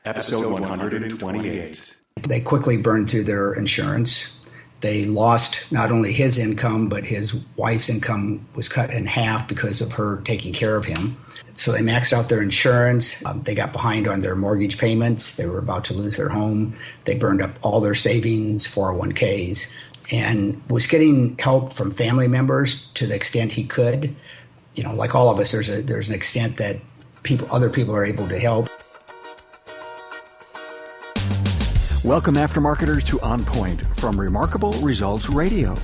Episode 128. They quickly burned through their insurance. They lost not only his income, but his wife's income was cut in half because of her taking care of him. So they maxed out their insurance. They got behind on their mortgage payments. They were about to lose their home. They burned up all their savings, 401ks, and was getting help from family members to the extent he could. You know, like all of us, there's an extent that other people are able to help. Welcome, aftermarketers, to On Point from Remarkable Results Radio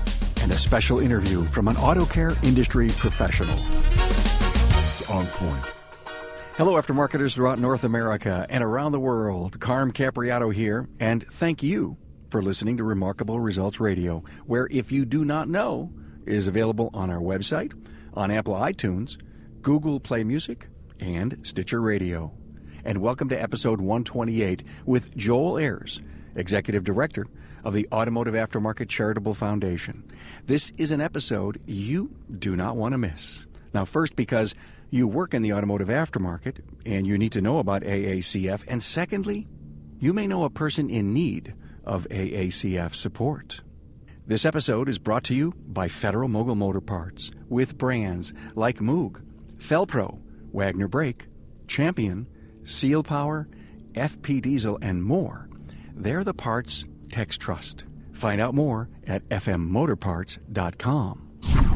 and a special interview from an auto care industry professional. On Point. Hello, aftermarketers throughout North America and around the world. Carm Capriato here, and thank you for listening to Remarkable Results Radio, where If You Do Not Know is available on our website, on Apple iTunes, Google Play Music, and Stitcher Radio. And welcome to episode 128 with Joel Ayers, Executive Director of the Automotive Aftermarket Charitable Foundation. This is an episode you do not want to miss. Now, first, because you work in the automotive aftermarket and you need to know about AACF. And secondly, you may know a person in need of AACF support. This episode is brought to you by Federal Mogul Motor Parts with brands like Moog, Felpro, Wagner Brake, Champion, Seal Power, FP Diesel, and more. They're the parts techs trust. Find out more at fmmotorparts.com.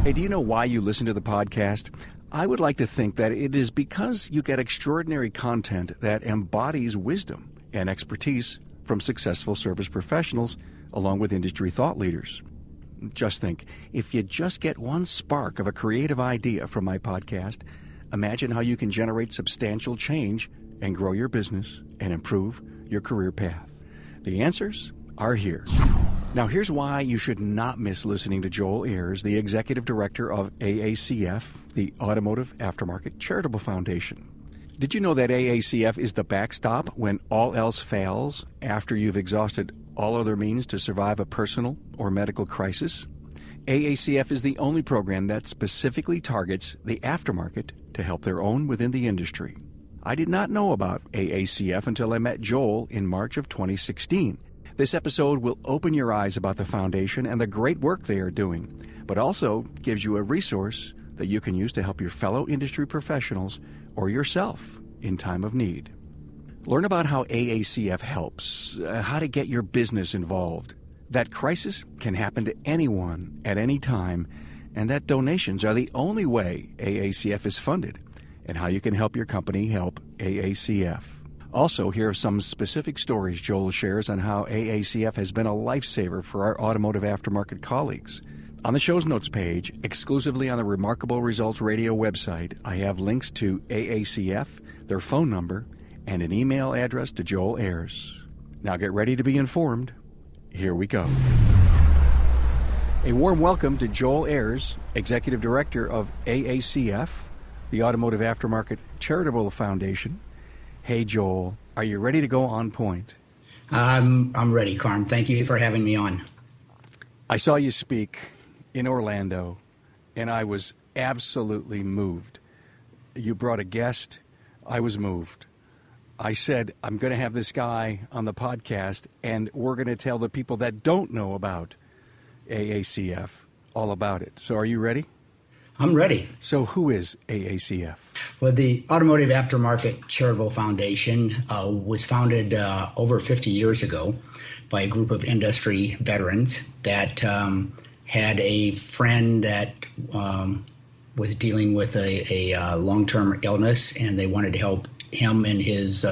Hey, do you know why you listen to the podcast? I would like to think that it is because you get extraordinary content that embodies wisdom and expertise from successful service professionals along with industry thought leaders. Just think, if you just get one spark of a creative idea from my podcast, imagine how you can generate substantial change and grow your business and improve your career path. The answers are here. Now, here's why you should not miss listening to Joel Ayers, the Executive Director of AACF, the Automotive Aftermarket Charitable Foundation. Did you know that AACF is the backstop when all else fails after you've exhausted all other means to survive a personal or medical crisis? AACF is the only program that specifically targets the aftermarket to help their own within the industry. I did not know about AACF until I met Joel in March of 2016. This episode will open your eyes about the foundation and the great work they are doing, but also gives you a resource that you can use to help your fellow industry professionals or yourself in time of need. Learn about how AACF helps, how to get your business involved, that crisis can happen to anyone at any time, and that donations are the only way AACF is funded, and how you can help your company help AACF. Also, here are some specific stories Joel shares on how AACF has been a lifesaver for our automotive aftermarket colleagues. On the show's notes page, exclusively on the Remarkable Results Radio website, I have links to AACF, their phone number, and an email address to Joel Ayers. Now get ready to be informed. Here we go. A warm welcome to Joel Ayers, Executive Director of AACF, the Automotive Aftermarket Charitable Foundation. Hey, Joel, are you ready to go on point? I'm ready, Carm. Thank you for having me on. I saw you speak in Orlando, and I was absolutely moved. You brought a guest. I was moved. I said, I'm going to have this guy on the podcast, and we're going to tell the people that don't know about AACF all about it. So are you ready? I'm ready. So who is AACF? Well, the Automotive Aftermarket Charitable Foundation was founded over 50 years ago by a group of industry veterans that had a friend that was dealing with a long-term illness, and they wanted to help him and his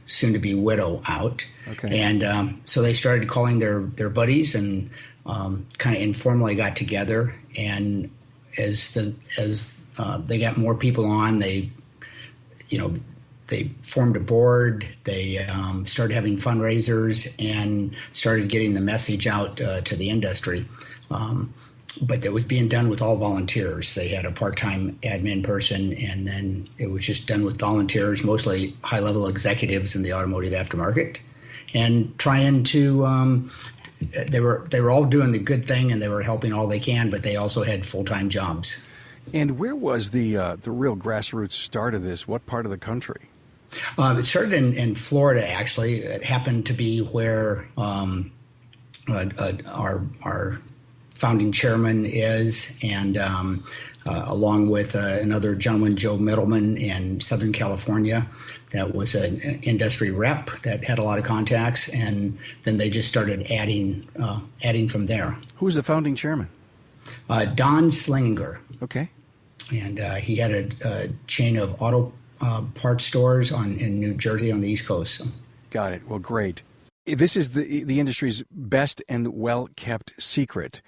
soon-to-be widow out. Okay. And so they started calling their buddies and kind of informally got together. And as they got more people on, they formed a board. They started having fundraisers and started getting the message out to the industry. But it was being done with all volunteers. They had a part-time admin person, and then it was just done with volunteers, mostly high-level executives in the automotive aftermarket, and trying to. They were all doing the good thing, and they were helping all they can, but they also had full-time jobs. And where was the real grassroots start of this? What part of the country? It started in Florida, actually. It happened to be where our founding chairman is, and along with another gentleman, Joe Middleman, in Southern California. That was an industry rep that had a lot of contacts, and then they just started adding from there. Who's the founding chairman? Don Slinger. Okay. And he had a chain of auto parts stores in New Jersey on the East Coast. So. Got it. Well, great. This is the industry's best and well-kept secret.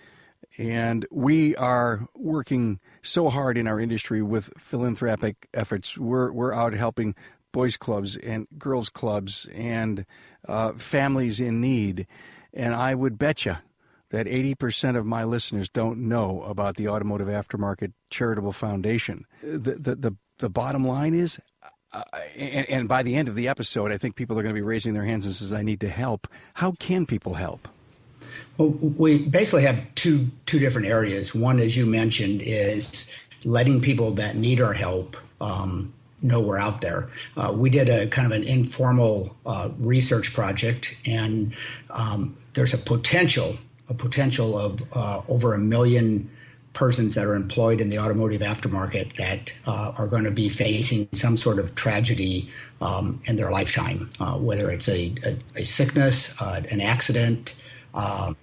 And we are working so hard in our industry with philanthropic efforts. We're out helping boys' clubs and girls' clubs and families in need. And I would bet you that 80% of my listeners don't know about the Automotive Aftermarket Charitable Foundation. The bottom line is, and by the end of the episode, I think people are going to be raising their hands and says, I need to help. How can people help? Well, we basically have two different areas. One, as you mentioned, is letting people that need our help know we're out there. We did a kind of an informal research project, and there's a potential of over 1 million persons that are employed in the automotive aftermarket that are going to be facing some sort of tragedy in their lifetime, whether it's a sickness, an accident, a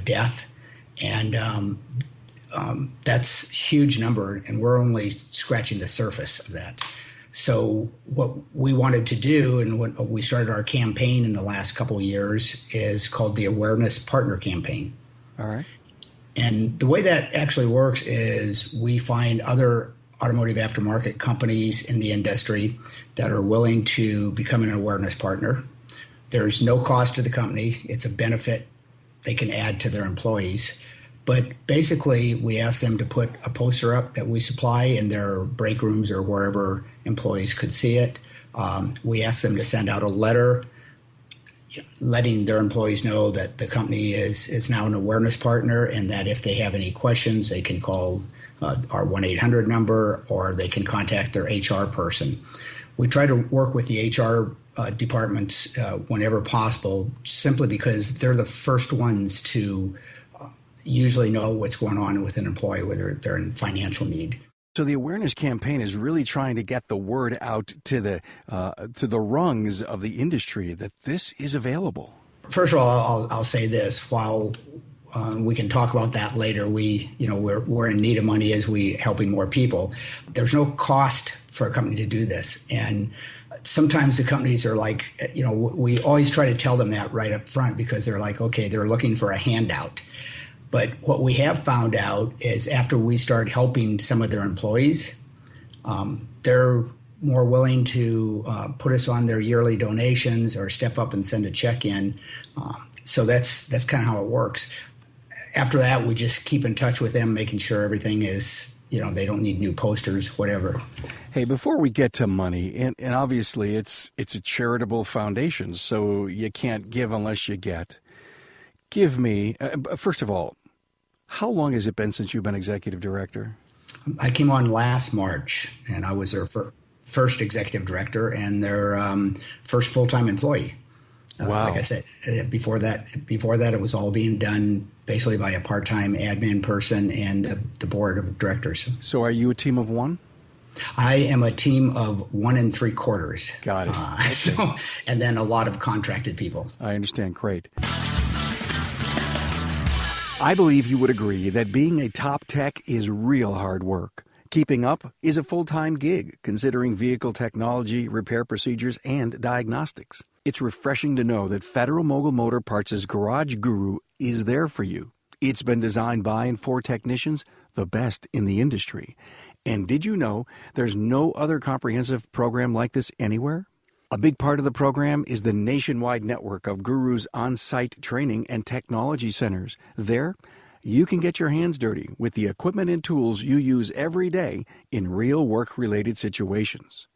death, and that's a huge number, and we're only scratching the surface of that. So what we wanted to do, and what we started our campaign in the last couple of years, is called the Awareness Partner Campaign. All right. And the way that actually works is we find other automotive aftermarket companies in the industry that are willing to become an awareness partner. There's no cost to the company. It's a benefit they can add to their employees. But basically, we ask them to put a poster up that we supply in their break rooms or wherever employees could see it. We ask them to send out a letter letting their employees know that the company is now an awareness partner, and that if they have any questions, they can call our 1-800 number, or they can contact their HR person. We try to work with the HR departments whenever possible, simply because they're the first ones to usually know what's going on with an employee, whether they're in financial need. So the awareness campaign is really trying to get the word out to the rungs of the industry that this is available. First of all, I'll say this: while we can talk about that later, we're in need of money as we helping more people. There's no cost for a company to do this, and sometimes the companies are like, we always try to tell them that right up front, because they're like, okay, they're looking for a handout. But what we have found out is after we start helping some of their employees, they're more willing to put us on their yearly donations or step up and send a check in. So that's kind of how it works. After that, we just keep in touch with them, making sure everything is, they don't need new posters, whatever. Hey, before we get to money, and obviously it's a charitable foundation, so you can't give unless you get. Give me, first of all, how long has it been since you've been executive director? I came on last March, and I was their first executive director and their first full-time employee. Wow. Like I said, before that, it was all being done basically by a part-time admin person and the board of directors. So are you a team of one? I am a team of 1 3/4. Got it. Okay. And then a lot of contracted people. I understand. Great. I believe you would agree that being a top tech is real hard work. Keeping up is a full-time gig, considering vehicle technology, repair procedures, and diagnostics. It's refreshing to know that Federal Mogul Motor Parts' Garage Guru is there for you. It's been designed by and for technicians, the best in the industry. And did you know there's no other comprehensive program like this anywhere? A big part of the program is the nationwide network of Guru's on-site training and technology centers. There, you can get your hands dirty with the equipment and tools you use every day in real work-related situations.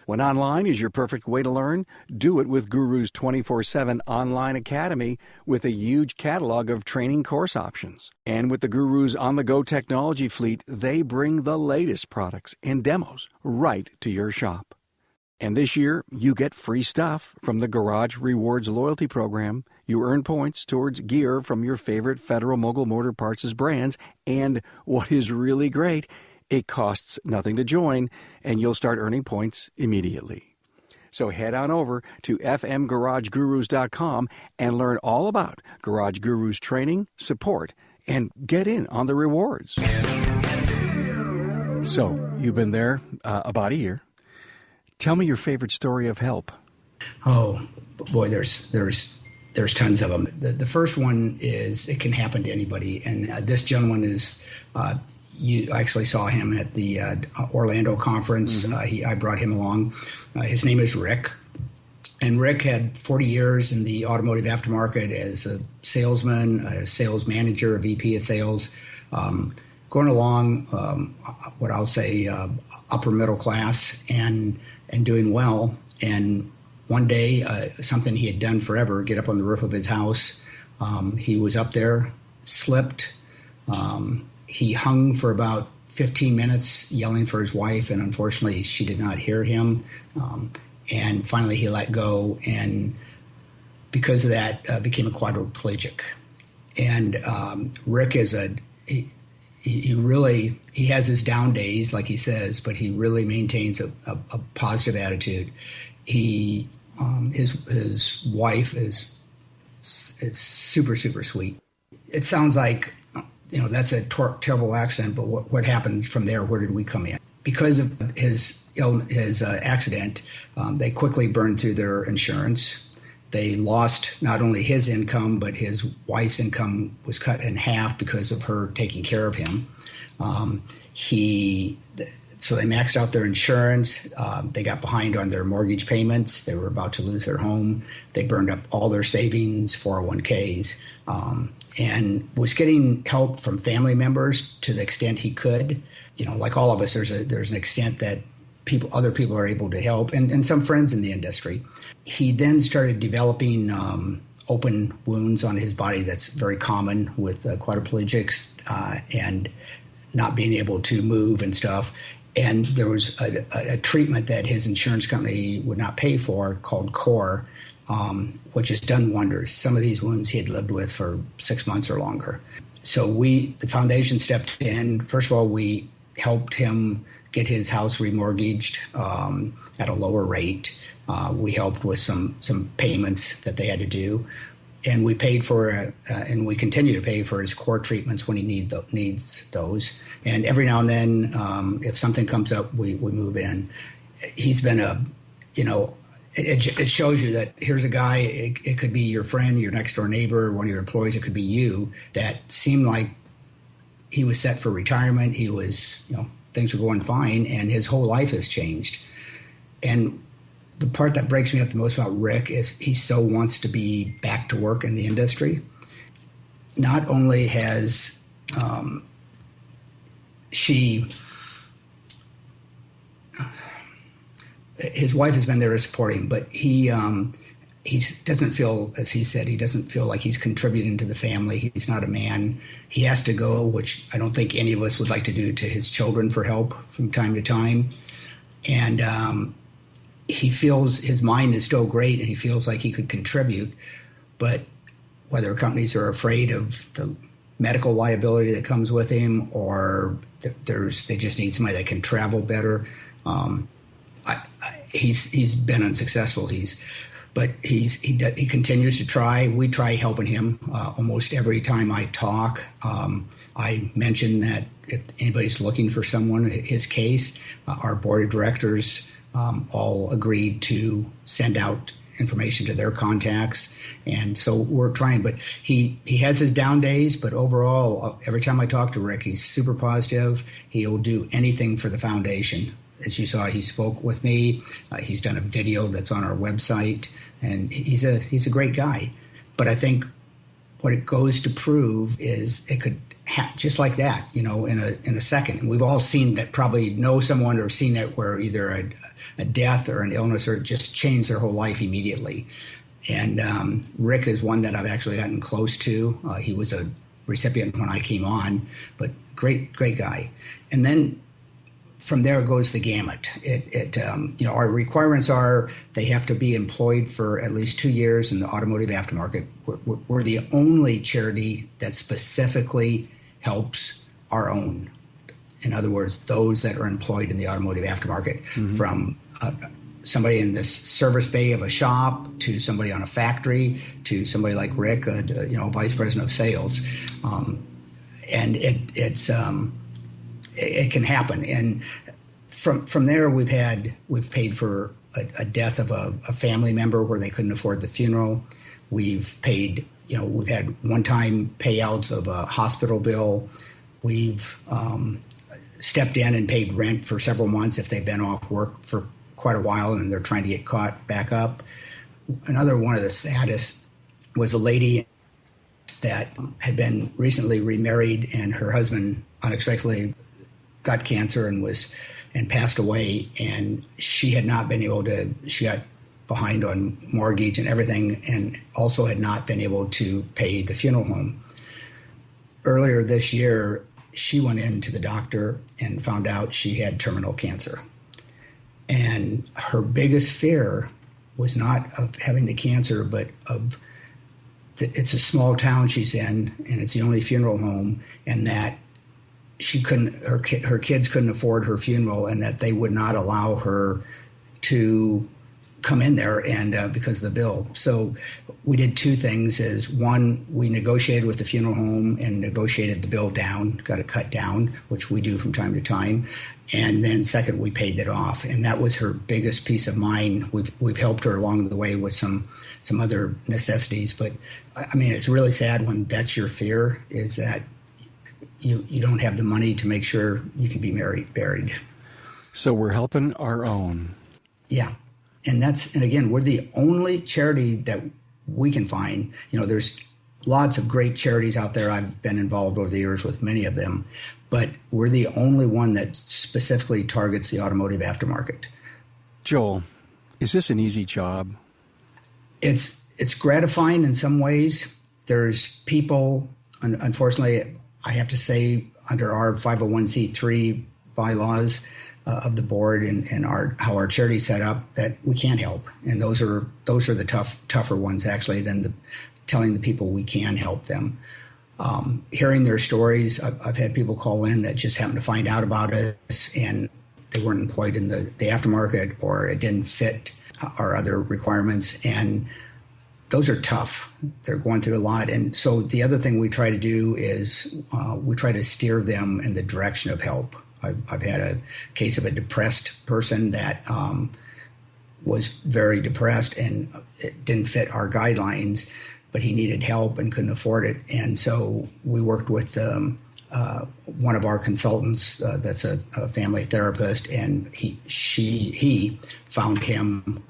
When online is your perfect way to learn, do it with Guru's 24/7 online academy with a huge catalog of training course options. And with the Guru's on-the-go technology fleet, they bring the latest products and demos right to your shop. And this year, you get free stuff from the Garage Rewards loyalty program. You earn points towards gear from your favorite Federal Mogul Motor Parts' brands. And what is really great, it costs nothing to join, and you'll start earning points immediately. So head on over to fmgaragegurus.com and learn all about Garage Gurus training, support, and get in on the rewards. So, you've been there about a year. Tell me your favorite story of help. Oh, boy, there's tons of them. The first one is it can happen to anybody. And this gentleman is, you actually saw him at the Orlando conference. Mm-hmm. I brought him along. His name is Rick. And Rick had 40 years in the automotive aftermarket as a salesman, a sales manager, a VP of sales, going along what I'll say upper middle class and doing well. And one day, something he had done forever, get up on the roof of his house. He was up there, slipped. He hung for about 15 minutes yelling for his wife, and unfortunately she did not hear him. And finally he let go, and because of that became a quadriplegic. And Rick is he has his down days, like he says, but he really maintains a positive attitude. His wife is super, super sweet. It sounds like, that's a terrible accident, but what happens from there? Where did we come in? Because of his accident, they quickly burned through their insurance. They lost not only his income, but his wife's income was cut in half because of her taking care of him. So they maxed out their insurance. They got behind on their mortgage payments. They were about to lose their home. They burned up all their savings, 401ks, and was getting help from family members to the extent he could. Like all of us, there's an extent that other people are able to help, and some friends in the industry. He then started developing open wounds on his body that's very common with quadriplegics and not being able to move and stuff. And there was a treatment that his insurance company would not pay for called CORE, which has done wonders. Some of these wounds he had lived with for 6 months or longer. So the foundation stepped in. First of all, we helped him get his house remortgaged at a lower rate. We helped with some payments that they had to do. And we paid for, and we continue to pay for his core treatments when he needs those. And every now and then, if something comes up, we move in. He's been it shows you that here's a guy, it could be your friend, your next door neighbor, one of your employees, it could be you, that seemed like he was set for retirement. He was, things were going fine, and his whole life has changed. And the part that breaks me up the most about Rick is he so wants to be back to work in the industry. Not only has his wife has been there to support him, but he doesn't feel, as he said, he doesn't feel like he's contributing to the family. He's not a man. He has to go, which I don't think any of us would like to do, to his children for help from time to time. And he feels his mind is still great, and he feels like he could contribute, but whether companies are afraid of the medical liability that comes with him, or they just need somebody that can travel better. He's been unsuccessful. But he continues to try. We try helping him almost every time I talk. I mention that if anybody's looking for someone, his case, our board of directors all agreed to send out information to their contacts. And so we're trying, but he has his down days, but overall, every time I talk to Rick, he's super positive. He'll do anything for the foundation. As you saw, he spoke with me. He's done a video that's on our website, and he's a great guy. But I think what it goes to prove is it could just like that, in a second. And we've all seen that, probably know someone or seen it where either a death or an illness or just changed their whole life immediately. And Rick is one that I've actually gotten close to. He was a recipient when I came on, but great guy. And then from there goes the gamut. Our requirements are they have to be employed for at least 2 years in the automotive aftermarket. We're the only charity that specifically helps our own. In other words, those that are employed in the automotive aftermarket, from somebody in the service bay of a shop to somebody on a factory to somebody like Rick, vice president of sales, and it can happen. And from there, we've paid for a death of a family member where they couldn't afford the funeral. We've paid, we've had one-time payouts of a hospital bill. We've stepped in and paid rent for several months if they've been off work for quite a while and they're trying to get caught back up. Another one of the saddest was a lady that had been recently remarried, and her husband unexpectedly got cancer and passed away, and she had not been able to, she got behind on mortgage and everything, and also had not been able to pay the funeral home. Earlier this year, she went into the doctor and found out she had terminal cancer. And her biggest fear was not of having the cancer, but it's a small town she's in, and it's the only funeral home, and that her kids couldn't afford her funeral, and that they would not allow her to come in there and because of the bill. So we did two things. Is one, we negotiated with the funeral home and negotiated the bill down, got it cut down, which we do from time to time. And then second, we paid it off. And that was her biggest peace of mind. We've helped her along the way with some other necessities. But I mean, it's really sad when that's your fear, is that you don't have the money to make sure you can be buried. So we're helping our own. Yeah. And again, we're the only charity that we can find. There's lots of great charities out there. I've been involved over the years with many of them, but we're the only one that specifically targets the automotive aftermarket. Joel, is this an easy job? It's gratifying in some ways. There's people, unfortunately, I have to say, under our 501c3 bylaws, of the board and how our charity's set up, that we can't help, and those are the tougher ones actually than telling the people we can help them. Hearing their stories, I've had people call in that just happened to find out about us and they weren't employed in the aftermarket, or it didn't fit our other requirements, and those are tough. They're going through a lot, and so the other thing we try to do is we try to steer them in the direction of help. I've had a case of a depressed person that was very depressed, and it didn't fit our guidelines, but he needed help and couldn't afford it. And so we worked with one of our consultants that's a family therapist, and he found him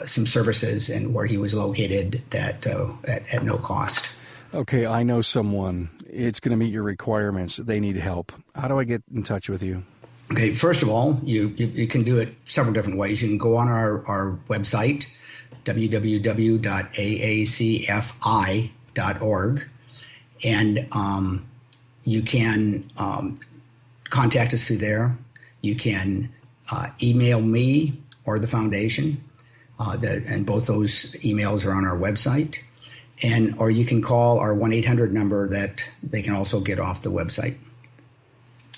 some services and where he was located that at no cost. Okay, I know someone. It's going to meet your requirements. They need help. How do I get in touch with you? Okay, first of all, you can do it several different ways. You can go on our website, www.aacfi.org, and you can contact us through there. You can email me or the foundation, and both those emails are on our website. Or you can call our 1-800 number that they can also get off the website.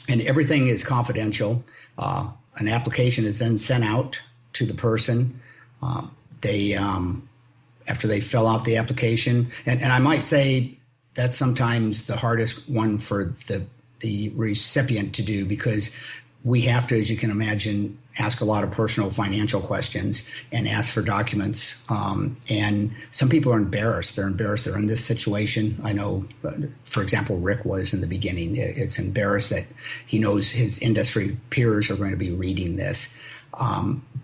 And everything is confidential. An application is then sent out to the person. They after they fill out the application, and I might say that's sometimes the hardest one for the recipient to do, because we have to, as you can imagine, ask a lot of personal financial questions and ask for documents. And some people are embarrassed. They're embarrassed they're in this situation. I know, for example, Rick was in the beginning. It's embarrassed that he knows his industry peers are going to be reading this.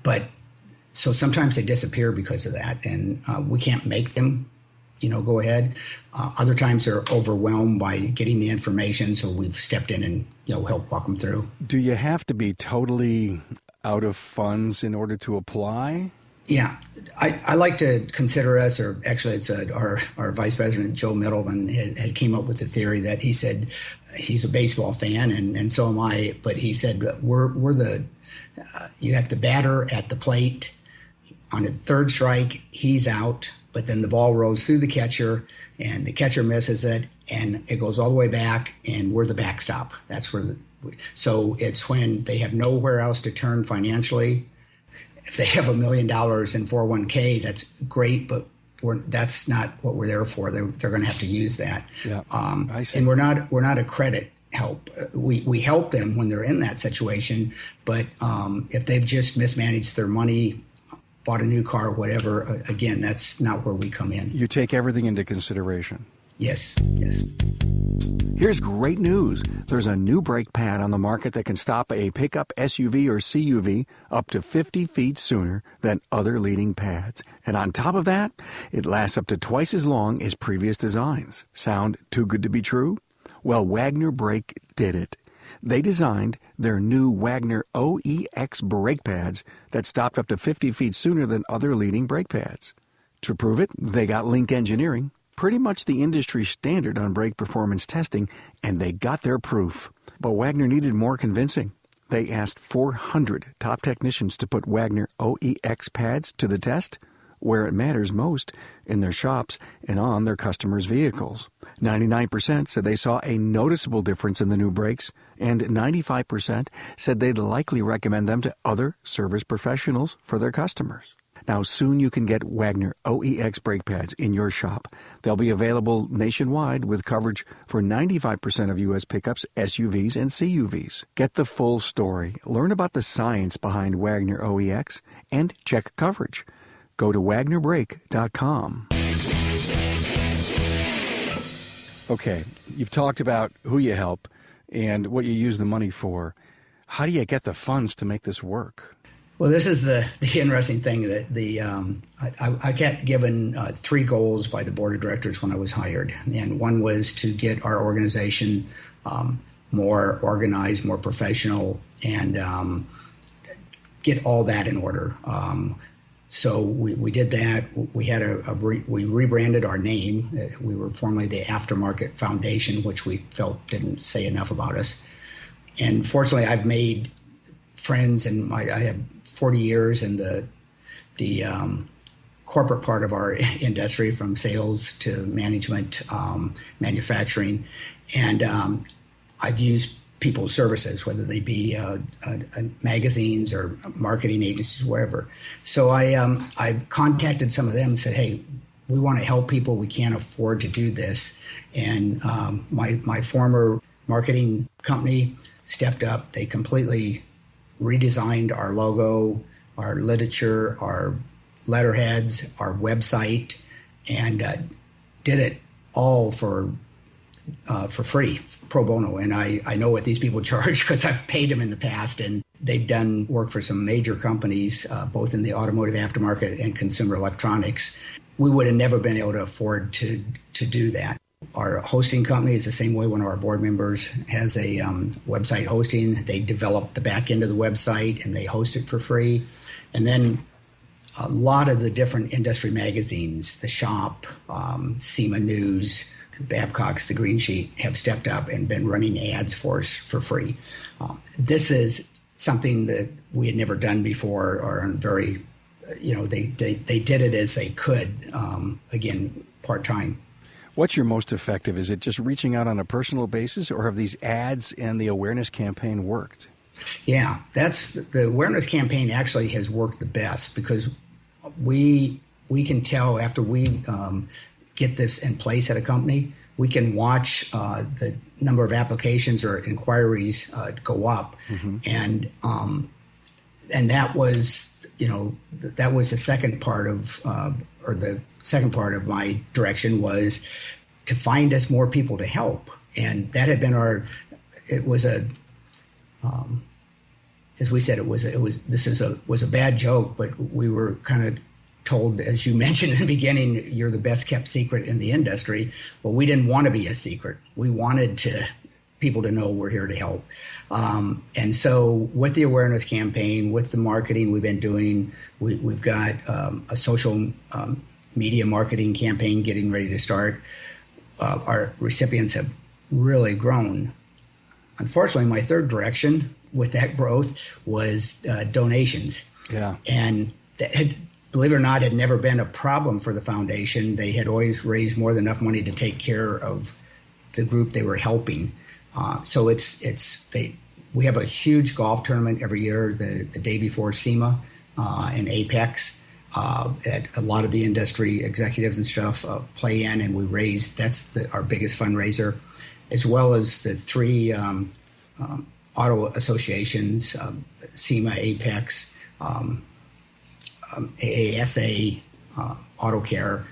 But so sometimes they disappear because of that, and we can't make them go ahead. Other times they're overwhelmed by getting the information, so we've stepped in and help walk them through. Do you have to be totally out of funds in order to apply? Yeah, I like to consider us, or actually it's our vice president, Joe Middleman, had came up with the theory that he said he's a baseball fan, and so am I, but he said we're the, you have the batter at the plate. On a third strike, he's out, but then the ball rolls through the catcher, and the catcher misses it, and it goes all the way back, and we're the backstop. That's where so it's when they have nowhere else to turn financially. If they have $1 million in 401k, that's great, but that's not what we're there for. They're going to have to use that. Yeah, I see. And we're not a credit help. We help them when they're in that situation, but if they've just mismanaged their money, bought a new car, whatever, again, that's not where we come in. You take everything into consideration. Yes. Here's great news. There's a new brake pad on the market that can stop a pickup SUV or CUV up to 50 feet sooner than other leading pads. And on top of that, it lasts up to twice as long as previous designs. Sound too good to be true? Well, Wagner Brake did it. They designed their new Wagner OEX brake pads that stopped up to 50 feet sooner than other leading brake pads. To prove it, they got Link Engineering, pretty much the industry standard on brake performance testing, and they got their proof. But Wagner needed more convincing. They asked 400 top technicians to put Wagner OEX pads to the test, where it matters most, in their shops and on their customers' vehicles. 99% said they saw a noticeable difference in the new brakes, and 95% said they'd likely recommend them to other service professionals for their customers. Now, soon you can get Wagner OEX brake pads in your shop. They'll be available nationwide with coverage for 95% of U.S. pickups, SUVs, and CUVs. Get the full story. Learn about the science behind Wagner OEX and check coverage. Go to WagnerBrake.com. Okay, you've talked about who you help and what you use the money for. How do you get the funds to make this work? Well, this is the interesting thing that I got given 3 goals by the board of directors when I was hired, and one was to get our organization more organized, more professional, and get all that in order. So we did that. We had we rebranded our name. We were formerly the Aftermarket Foundation, which we felt didn't say enough about us. And fortunately, I've made friends, and I have 40 years in the corporate part of our industry, from sales to management, manufacturing, and I've used people's services, whether they be magazines or marketing agencies, wherever. So I've contacted some of them and said, hey, we want to help people. We can't afford to do this. And my former marketing company stepped up. They completely redesigned our logo, our literature, our letterheads, our website, and did it all for free, pro bono. And I know what these people charge because I've paid them in the past, and they've done work for some major companies, both in the automotive aftermarket and consumer electronics. We would have never been able to afford to do that. Our hosting company is the same way. One of our board members has a website hosting. They develop the back end of the website, and they host it for free. And then a lot of the different industry magazines, The Shop, SEMA News, Babcock's, The Green Sheet, have stepped up and been running ads for us for free. This is something that we had never done before, or very, they did it as they could, again, part-time. What's your most effective? Is it just reaching out on a personal basis, or have these ads and the awareness campaign worked? Yeah, the awareness campaign actually has worked the best, because we can tell after we get this in place at a company, we can watch the number of applications or inquiries go up, mm-hmm. and that was the second part of the second part of my direction was to find us more people to help, and that had been as we said, it was a bad joke, but we were kind of told, as you mentioned in the beginning, you're the best kept secret in the industry. Well, we didn't want to be a secret. We wanted to people to know we're here to help. And so with the awareness campaign, with the marketing we've been doing, we've got a social media marketing campaign getting ready to start. Our recipients have really grown. Unfortunately, my third direction with that growth was donations. Yeah. And that had, believe it or not, had never been a problem for the foundation. They had always raised more than enough money to take care of the group they were helping. So we have a huge golf tournament every year, the day before SEMA and Apex, that a lot of the industry executives and stuff play in, and we raise. That's our biggest fundraiser, as well as the three auto associations, SEMA, Apex, AASA, Auto Care,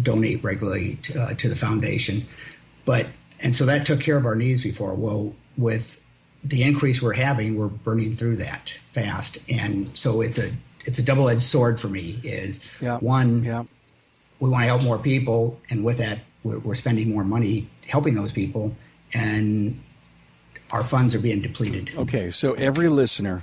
donate regularly to the foundation. And so that took care of our needs before. Well, with the increase we're having, we're burning through that fast. And so it's a double-edged sword for me is one, we want to help more people. And with that, we're spending more money helping those people. And our funds are being depleted. Okay, so every listener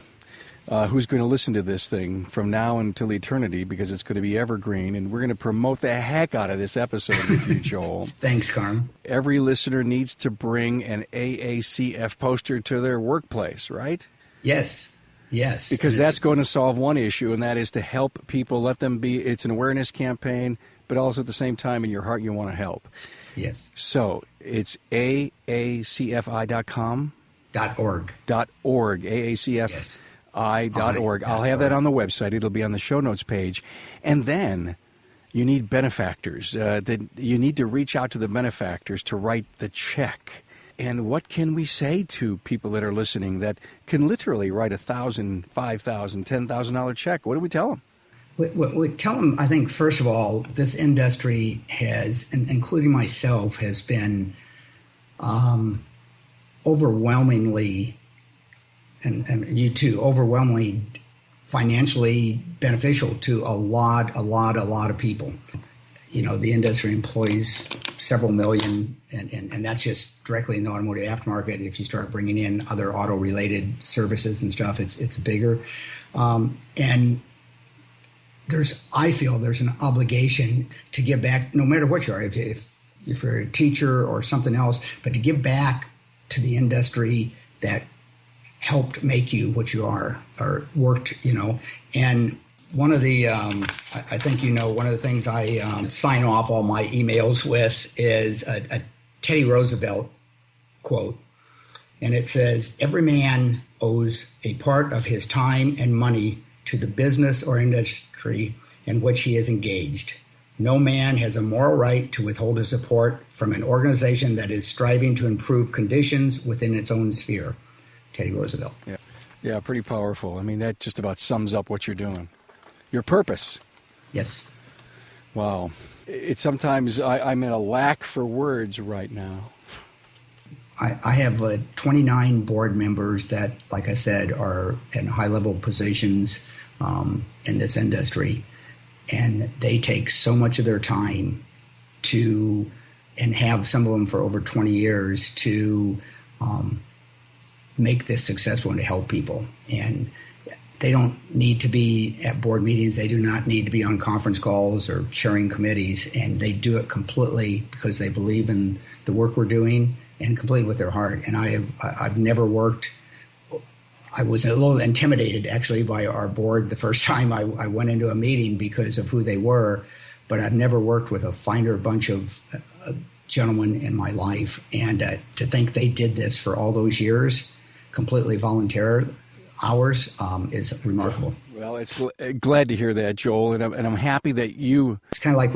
who's going to listen to this thing from now until eternity, because it's going to be evergreen, and we're going to promote the heck out of this episode with you, Joel. Thanks, Carm. Every listener needs to bring an AACF poster to their workplace, right? Yes. Because that's going to solve one issue, and that is to help people, let them be. It's an awareness campaign, but also at the same time in your heart you want to help. Yes. So it's aacfi.com? .org. .org, AACF. Yes. I.org. I'll have that on the website. It'll be on the show notes page. And then you need benefactors. You need to reach out to the benefactors to write the check. And what can we say to people that are listening that can literally write $1,000, $5,000, $10,000 check? What do we tell them? We tell them, I think, first of all, this industry has, including myself, has been overwhelmingly, and you too, overwhelmingly financially beneficial to a lot of people. You know, the industry employs several million, and that's just directly in the automotive aftermarket. If you start bringing in other auto-related services and stuff, it's bigger. And I feel there's an obligation to give back, no matter what you are, if you're a teacher or something else, but to give back to the industry that helped make you what you are, or worked, and one of the, I think, one of the things I sign off all my emails with is a Teddy Roosevelt quote. And it says, "Every man owes a part of his time and money to the business or industry in which he is engaged. No man has a moral right to withhold his support from an organization that is striving to improve conditions within its own sphere." Teddy Roosevelt. Yeah, pretty powerful. I mean, that just about sums up what you're doing. Your purpose. Yes. Wow. It's sometimes I'm in a lack for words right now. I have 29 board members that, like I said, are in high-level positions in this industry, and they take so much of their time and have some of them for over 20 years to make this successful and to help people. And they don't need to be at board meetings. They do not need to be on conference calls or chairing committees. And they do it completely because they believe in the work we're doing and completely with their heart. And I've never worked. I was a little intimidated, actually, by our board the first time I went into a meeting because of who they were. But I've never worked with a finer bunch of gentlemen in my life. And to think they did this for all those years, completely volunteer hours, is remarkable. Well, it's glad to hear that, Joel, and I'm happy that you. It's kind of like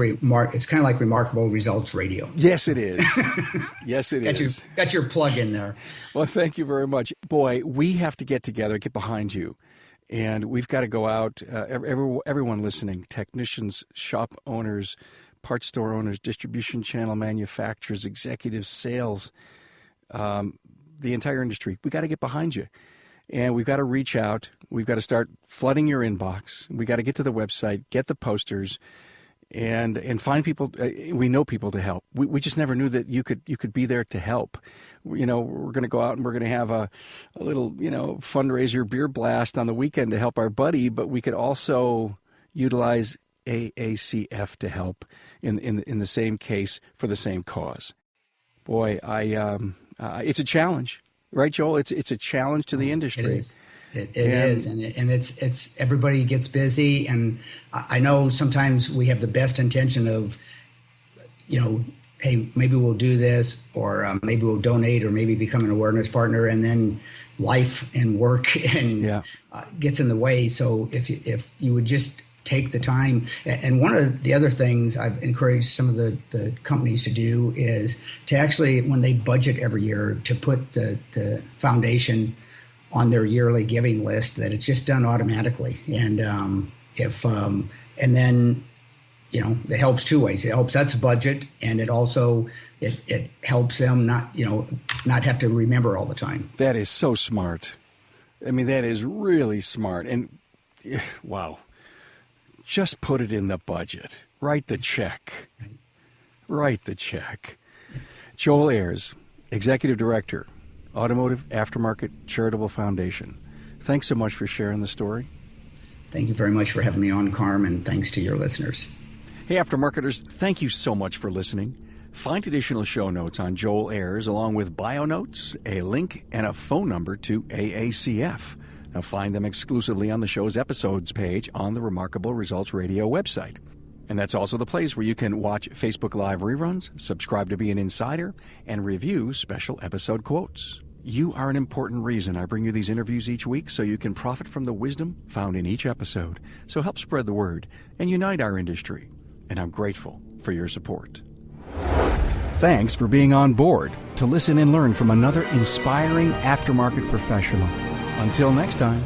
Remarkable Results Radio. Yes, it is. Yes, it is. Got your plug in there. Well, thank you very much, boy. We have to get together, get behind you, and we've got to go out. Everyone listening, technicians, shop owners, parts store owners, distribution channel manufacturers, executives, sales. The entire industry. We got to get behind you, and we've got to reach out. We've got to start flooding your inbox. We got to get to the website, get the posters, and find people. We know people to help. We just never knew that you could be there to help. We're going to go out and we're going to have a little, fundraiser beer blast on the weekend to help our buddy, but we could also utilize AACF to help in the same case for the same cause. Boy, it's a challenge, right, Joel? It's a challenge to the industry. It is. It is, and it's everybody gets busy, and I know sometimes we have the best intention of, hey, maybe we'll do this, or maybe we'll donate, or maybe become an awareness partner, and then life and work and gets in the way. So if you would just take the time, and one of the other things I've encouraged some of the companies to do is to actually, when they budget every year, to put the foundation on their yearly giving list, that it's just done automatically. And and then it helps two ways. It helps us budget, and it also it helps them not have to remember all the time. That is so smart. I mean, that is really smart. And wow, just put it in the budget. Write the check. Write the check. Joel Ayers, Executive Director, Automotive Aftermarket Charitable Foundation. Thanks so much for sharing the story. Thank you very much for having me on, Carm, and thanks to your listeners. Hey, Aftermarketers, thank you so much for listening. Find additional show notes on Joel Ayers, along with bio notes, a link, and a phone number to AACF. Now find them exclusively on the show's episodes page on the Remarkable Results Radio website. And that's also the place where you can watch Facebook Live reruns, subscribe to be an insider, and review special episode quotes. You are an important reason I bring you these interviews each week, so you can profit from the wisdom found in each episode. So help spread the word and unite our industry. And I'm grateful for your support. Thanks for being on board to listen and learn from another inspiring aftermarket professional. Until next time.